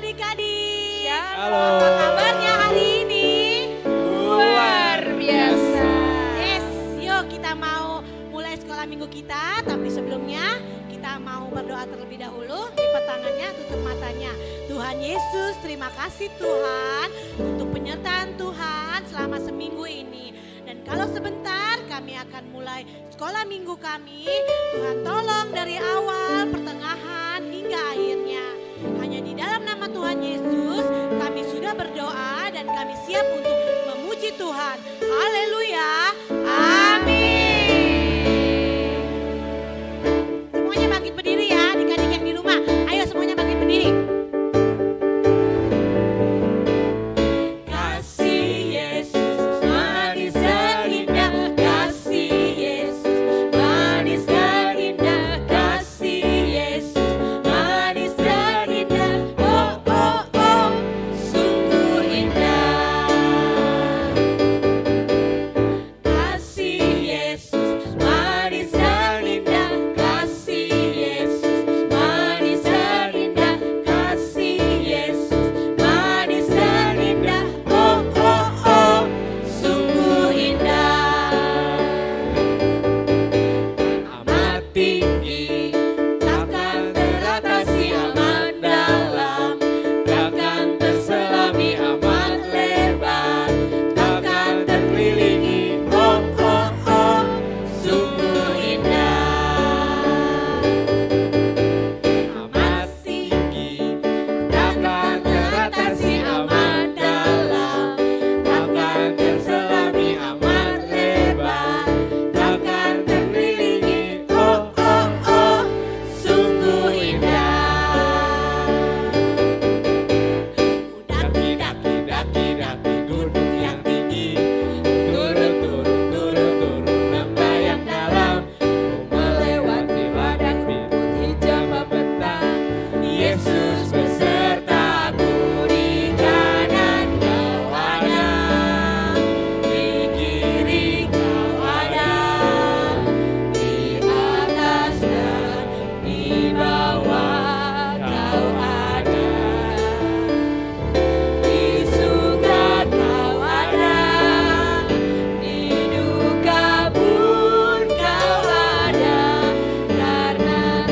adik-adik. Halo. Apa kabarnya hari ini? Luar biasa. Yes, yuk kita mau mulai sekolah minggu kita. Tapi sebelumnya kita mau berdoa terlebih dahulu. Lipat tangannya, tutup matanya. Tuhan Yesus, terima kasih Tuhan untuk penyertaan Tuhan selama seminggu ini. Dan kalau sebentar kami akan mulai sekolah minggu kami. Tuhan tolong dari awal, pertengahan hingga akhirnya. Hanya di dalam nama Tuhan Yesus kami sudah berdoa dan kami siap untuk memuji Tuhan. Haleluya. Amin. Semuanya bangkit berdiri ya, adik-adik yang di rumah. Ayo semuanya bangkit berdiri. Kasih Yesus manis dan indah. Kasih Yesus manis dan indah. Kasih Yesus manis dan indah. Oh oh oh, sungguh indah. Kasih Yesus manis dan indah. Kasih Yesus manis dan indah. Kasih Yesus manis dan indah. Oh oh oh, sungguh indah. Amat tinggi, takkan teratasi, amat dalam, takkan terselami, amat lebar, takkan terkelilingi. Oh oh oh, sungguh indah. Amat tinggi, takkan teratasi, amat dalam, takkan terselami, amat lebar, takkan terkelilingi. Oh oh oh, sungguh indah. Daki daki daki daki gunung yang tinggi, turun turun turun turun lembah yang dalam, ku melewati padang rumput hijau membentang. Yesus besertaku, di kanan kau ada, di kiri kau ada, di atas dan di bawah kau ada, di suka kau ada, di duka pun kau ada, karena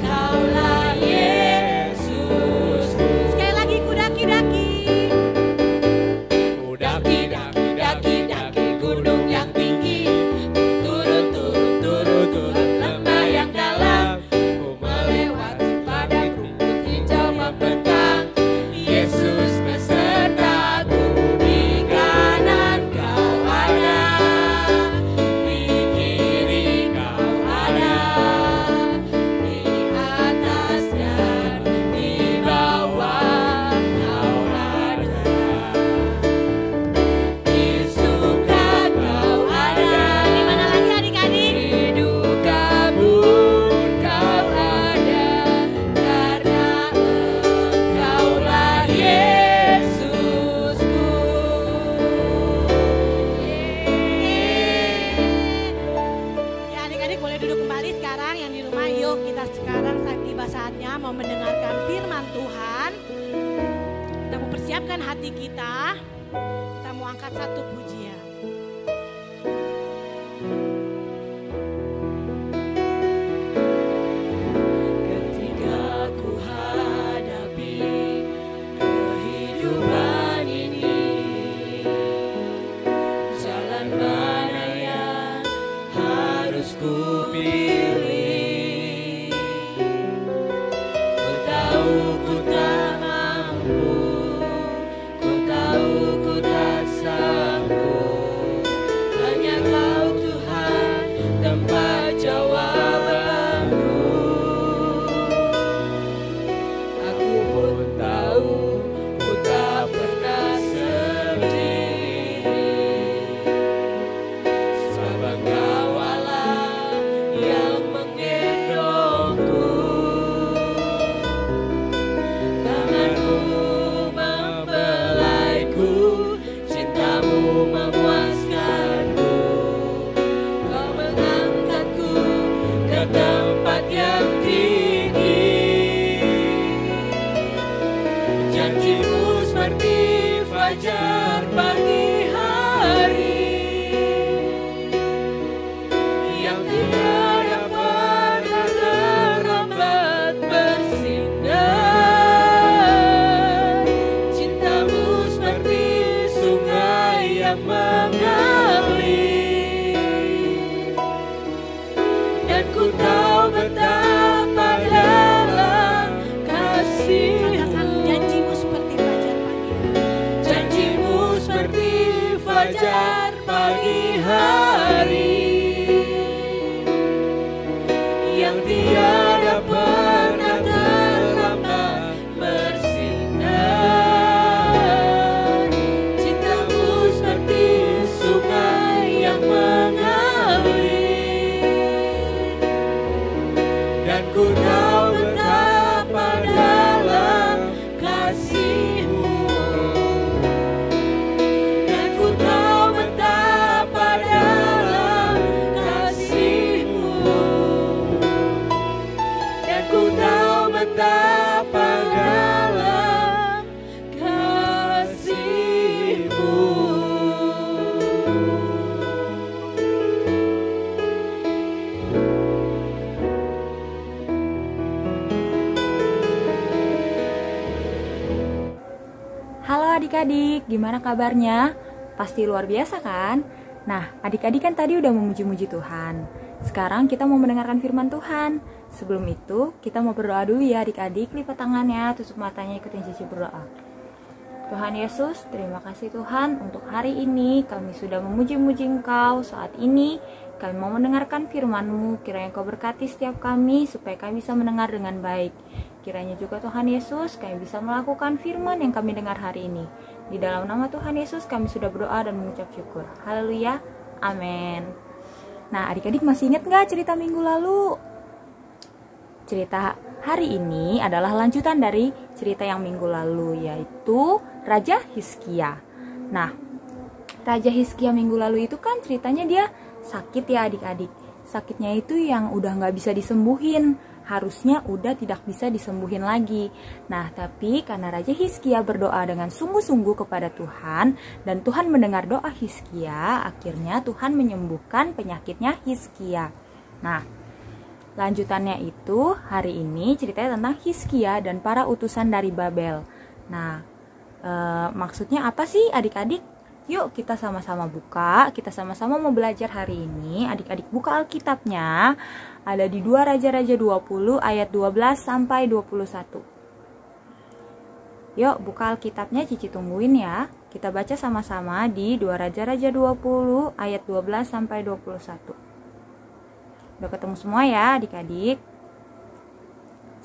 Engkaulah Yesus. Sekali lagi ku daki-daki. Ku daki-daki, daki-daki gunung yang tinggi, turun turun turun turun lembah yang dalam, ku melewati padang rumput hijau membentang. Yesus besertaku, di kanan kau ada, di kiri kau ada, di atas dan di bawah kau ada, di suka kau ada. Di mana lagi adik-adik? Di duka pun kau ada, karena Engkaulah Yesusku. Ya adik-adik boleh duduk kembali sekarang yang di rumah. Yuk kita sekarang tiba saatnya mau mendengarkan firman Tuhan. Kita mau persiapkan hati kita. Kita mau angkat satu pujian. Ketika ku hadapi kehidupan ini, jalan mana yang harus ku pilih? Ku tahu ku tak mampu, ku tahu ku tak sanggup. Hanya Kau Tuhan tempat jawabanku. Aku pun tahu ku tak pernah sendiri, sebab Kau Allah yang betapa dalam kasih-Mu. Katakan janjimu seperti fajar pagi. Janjimu seperti fajar pagi hari, yang tiada pernah terlambat bersinar. Cintamu seperti sungai yang mengalir, dan ku tahu betapa dalam kasih-Mu. Dan ku tahu betapa dalam kasih-Mu. Dan ku tahu betapa dalam kasih-Mu. Halo adik-adik, gimana kabarnya? Pasti luar biasa kan? Nah, adik-adik kan tadi udah memuji-muji Tuhan. Sekarang kita mau mendengarkan firman Tuhan. Sebelum itu, kita mau berdoa dulu ya adik-adik. Lipat tangannya, tutup matanya, ikutin Cici berdoa. Tuhan Yesus, terima kasih Tuhan untuk hari ini kami sudah memuji-muji Engkau. Saat ini kami mau mendengarkan firman-Mu. Kiranya Engkau berkati setiap kami supaya kami bisa mendengar dengan baik. Kiranya juga Tuhan Yesus kami bisa melakukan firman yang kami dengar hari ini. Di dalam nama Tuhan Yesus kami sudah berdoa dan mengucap syukur. Haleluya, amin. Nah adik-adik masih ingat gak cerita minggu lalu? Cerita hari ini adalah lanjutan dari cerita yang minggu lalu, yaitu Raja Hizkia. Nah, Raja Hizkia minggu lalu itu kan ceritanya dia sakit ya adik-adik. Sakitnya itu yang udah gak bisa disembuhin. Harusnya udah tidak bisa disembuhin lagi. Nah, tapi karena Raja Hizkia berdoa dengan sungguh-sungguh kepada Tuhan dan Tuhan mendengar doa Hizkia, akhirnya Tuhan menyembuhkan penyakitnya Hizkia. Nah, lanjutannya itu hari ini ceritanya tentang Hizkia dan para utusan dari Babel. Nah, maksudnya apa sih adik-adik? Yuk kita sama-sama buka, kita sama-sama mau belajar hari ini. Adik-adik buka Alkitabnya. Ada di 2 Raja-Raja 20 ayat 12 sampai 21. Yuk buka Alkitabnya, Cici tungguin ya. Kita baca sama-sama di 2 Raja-Raja 20 ayat 12 sampai 21. Udah ketemu semua ya adik-adik?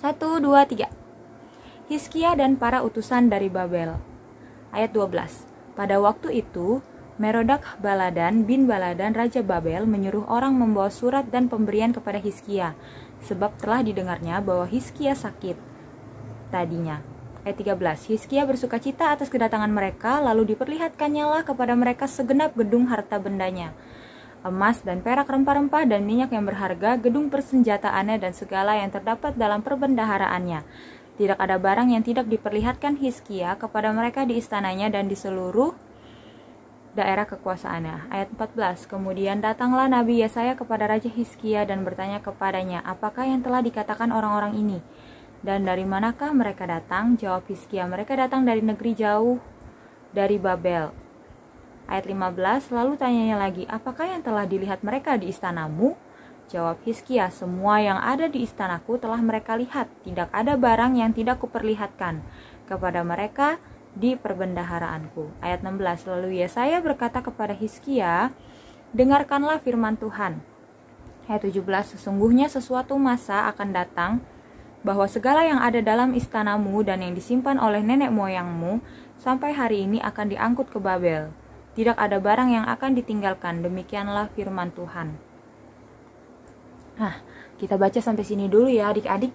1, 2, 3. Hizkia dan para utusan dari Babel. Ayat 12. Pada waktu itu, Merodak Baladan bin Baladan Raja Babel menyuruh orang membawa surat dan pemberian kepada Hizkia, sebab telah didengarnya bahwa Hizkia sakit. Tadinya. Ayat 13. Hizkia bersukacita atas kedatangan mereka, lalu diperlihatkannya lah kepada mereka segenap gedung harta bendanya, emas dan perak, rempah-rempah dan minyak yang berharga, gedung persenjataannya dan segala yang terdapat dalam perbendaharaannya. Tidak ada barang yang tidak diperlihatkan Hizkia kepada mereka di istananya dan di seluruh daerah kekuasaannya. Ayat 14. Kemudian datanglah Nabi Yesaya kepada Raja Hizkia dan bertanya kepadanya, apakah yang telah dikatakan orang-orang ini? Dan dari manakah mereka datang? Jawab Hizkia, mereka datang dari negeri jauh, dari Babel. Ayat 15. Lalu tanyanya lagi, apakah yang telah dilihat mereka di istanamu? Jawab Hizkia, semua yang ada di istanaku telah mereka lihat. Tidak ada barang yang tidak kuperlihatkan kepada mereka di perbendaharaanku. Ayat 16. Lalu Yesaya berkata kepada Hizkia, dengarkanlah firman Tuhan. Ayat 17. Sesungguhnya sesuatu masa akan datang bahwa segala yang ada dalam istanamu dan yang disimpan oleh nenek moyangmu sampai hari ini akan diangkut ke Babel. Tidak ada barang yang akan ditinggalkan. Demikianlah firman Tuhan. Nah, kita baca sampai sini dulu ya adik-adik.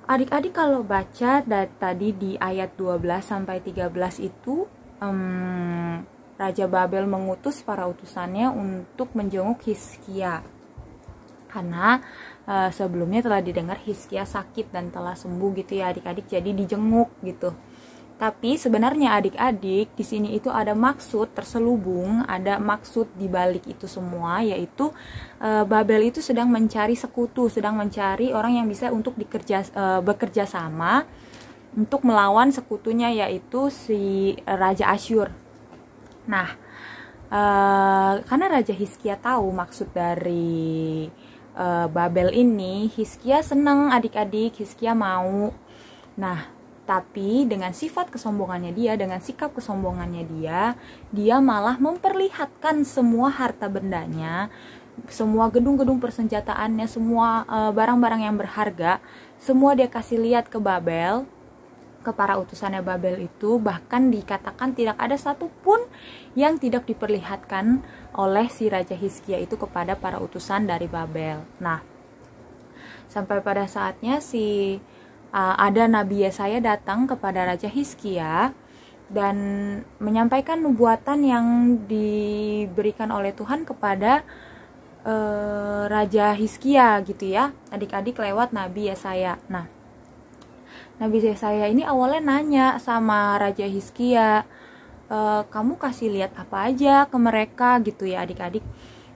Adik-adik kalau baca dari tadi di ayat 12 sampai 13 itu Raja Babel mengutus para utusannya untuk menjenguk Hizkia. Karena sebelumnya telah didengar Hizkia sakit dan telah sembuh gitu ya adik-adik, jadi dijenguk gitu. Tapi sebenarnya adik-adik di sini itu ada maksud terselubung, ada maksud di balik itu semua, yaitu Babel itu sedang mencari sekutu, sedang mencari orang yang bisa untuk bekerja sama untuk melawan sekutunya, yaitu si Raja Asyur. Nah, karena Raja Hizkia tahu maksud dari Babel ini, Hizkia senang adik-adik, Hizkia mau. Nah, tapi dengan sifat kesombongannya dia, dengan sikap kesombongannya dia malah memperlihatkan semua harta bendanya, semua gedung-gedung persenjataannya, semua barang-barang yang berharga, semua dia kasih lihat ke Babel, ke para utusannya Babel itu. Bahkan dikatakan tidak ada satupun yang tidak diperlihatkan oleh si Raja Hizkia itu kepada para utusan dari Babel. Nah, sampai pada saatnya ada Nabi Yesaya datang kepada Raja Hizkia dan menyampaikan nubuatan yang diberikan oleh Tuhan kepada Raja Hizkia gitu ya, adik-adik, lewat Nabi Yesaya. Nah, Nabi Yesaya ini awalnya nanya sama Raja Hizkia, kamu kasih lihat apa aja ke mereka gitu ya adik-adik.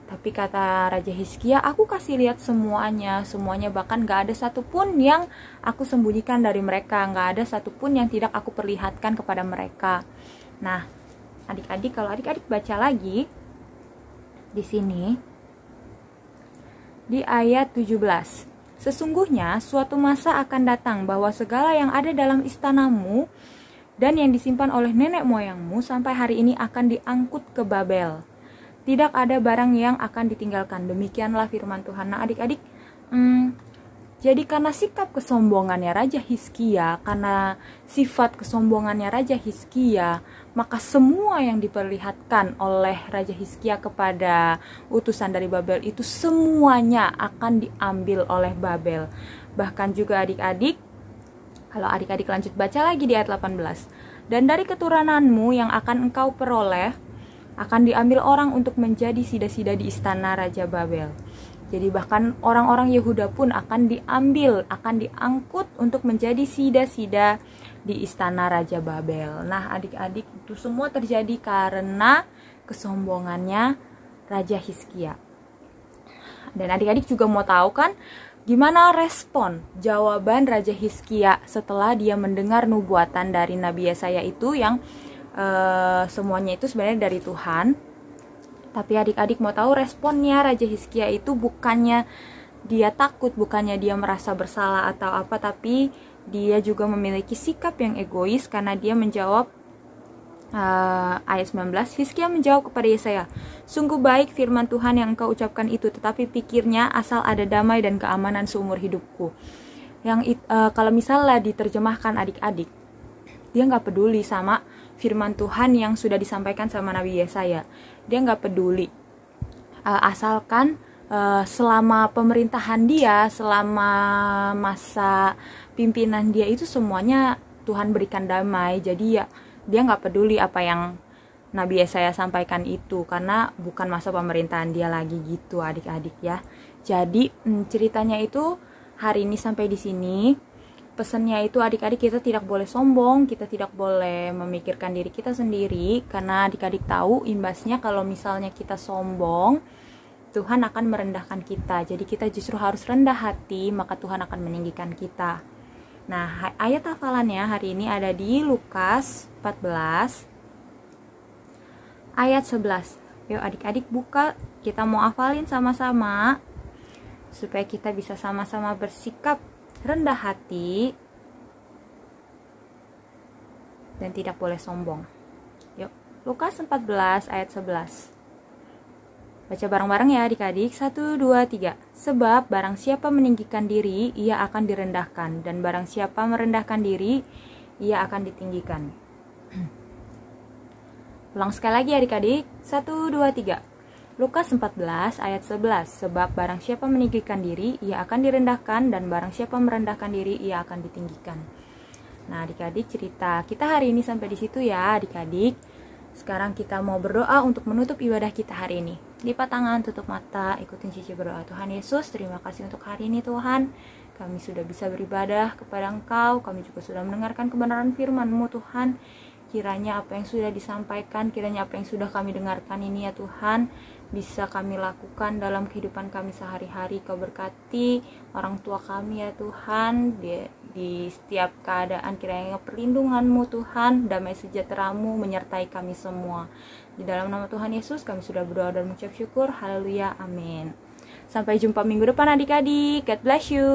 Tapi kata Raja Hizkia, aku kasih lihat semuanya, bahkan gak ada satupun yang aku sembunyikan dari mereka, gak ada satupun yang tidak aku perlihatkan kepada mereka. Nah, adik-adik, kalau adik-adik baca lagi di sini di ayat 17, sesungguhnya suatu masa akan datang bahwa segala yang ada dalam istanamu dan yang disimpan oleh nenek moyangmu sampai hari ini akan diangkut ke Babel. Tidak ada barang yang akan ditinggalkan. Demikianlah firman Tuhan. Nah adik-adik, jadi karena sikap kesombongannya Raja Hizkia, karena sifat kesombongannya Raja Hizkia, maka semua yang diperlihatkan oleh Raja Hizkia kepada utusan dari Babel itu semuanya akan diambil oleh Babel. Bahkan juga adik-adik, kalau adik-adik lanjut baca lagi di ayat 18, dan dari keturunanmu yang akan engkau peroleh akan diambil orang untuk menjadi sida-sida di istana Raja Babel. Jadi bahkan orang-orang Yehuda pun akan diambil, akan diangkut untuk menjadi sida-sida di istana Raja Babel. Nah adik-adik, itu semua terjadi karena kesombongannya Raja Hizkia. Dan adik-adik juga mau tahu kan, gimana respon jawaban Raja Hizkia setelah dia mendengar nubuatan dari Nabi Yesaya itu yang semuanya itu sebenarnya dari Tuhan. Tapi adik-adik mau tahu responnya Raja Hizkia itu bukannya dia takut, bukannya dia merasa bersalah atau apa, tapi dia juga memiliki sikap yang egois karena dia menjawab ayat 19, Hizkia menjawab kepada Yesaya, sungguh baik firman Tuhan yang engkau ucapkan itu, tetapi pikirnya asal ada damai dan keamanan seumur hidupku. Yang kalau misalnya diterjemahkan adik-adik, dia nggak peduli sama firman Tuhan yang sudah disampaikan sama Nabi Yesaya. Dia nggak peduli, asalkan selama pemerintahan dia, selama masa pimpinan dia itu semuanya Tuhan berikan damai. Jadi ya dia nggak peduli apa yang Nabi Yesaya sampaikan itu, karena bukan masa pemerintahan dia lagi gitu adik-adik ya. Jadi ceritanya itu hari ini sampai di sini. Pesannya itu adik-adik, kita tidak boleh sombong, kita tidak boleh memikirkan diri kita sendiri, karena adik-adik tahu imbasnya kalau misalnya kita sombong, Tuhan akan merendahkan kita. Jadi kita justru harus rendah hati, maka Tuhan akan meninggikan kita. Nah, ayat hafalannya hari ini ada di Lukas 14 ayat 11. Yuk adik-adik buka, kita mau hafalin sama-sama supaya kita bisa sama-sama bersikap rendah hati dan tidak boleh sombong. Yuk, Lukas 14 ayat 11. Baca bareng-bareng ya adik-adik. 1, 2, 3. Sebab barang siapa meninggikan diri, ia akan direndahkan, dan barang siapa merendahkan diri, ia akan ditinggikan. Ulang sekali lagi adik-adik. 1, 2, 3. Lukas 14 ayat 11. Sebab barang siapa meninggikan diri, ia akan direndahkan, dan barang siapa merendahkan diri, ia akan ditinggikan. Nah adik-adik, cerita kita hari ini sampai di situ ya adik-adik. Sekarang kita mau berdoa untuk menutup ibadah kita hari ini. Lipat tangan, tutup mata, ikutin cici berdoa. Tuhan Yesus, terima kasih untuk hari ini Tuhan. Kami sudah bisa beribadah kepada Engkau, kami juga sudah mendengarkan kebenaran firman-Mu Tuhan. Kiranya apa yang sudah disampaikan, kiranya apa yang sudah kami dengarkan ini ya Tuhan, bisa kami lakukan dalam kehidupan kami sehari-hari. Kau berkati orang tua kami ya Tuhan, di setiap keadaan, kiranya perlindungan-Mu Tuhan, damai sejahtera-Mu menyertai kami semua. Di dalam nama Tuhan Yesus kami sudah berdoa dan mengucap syukur. Haleluya, amin. Sampai jumpa minggu depan adik-adik. God bless you.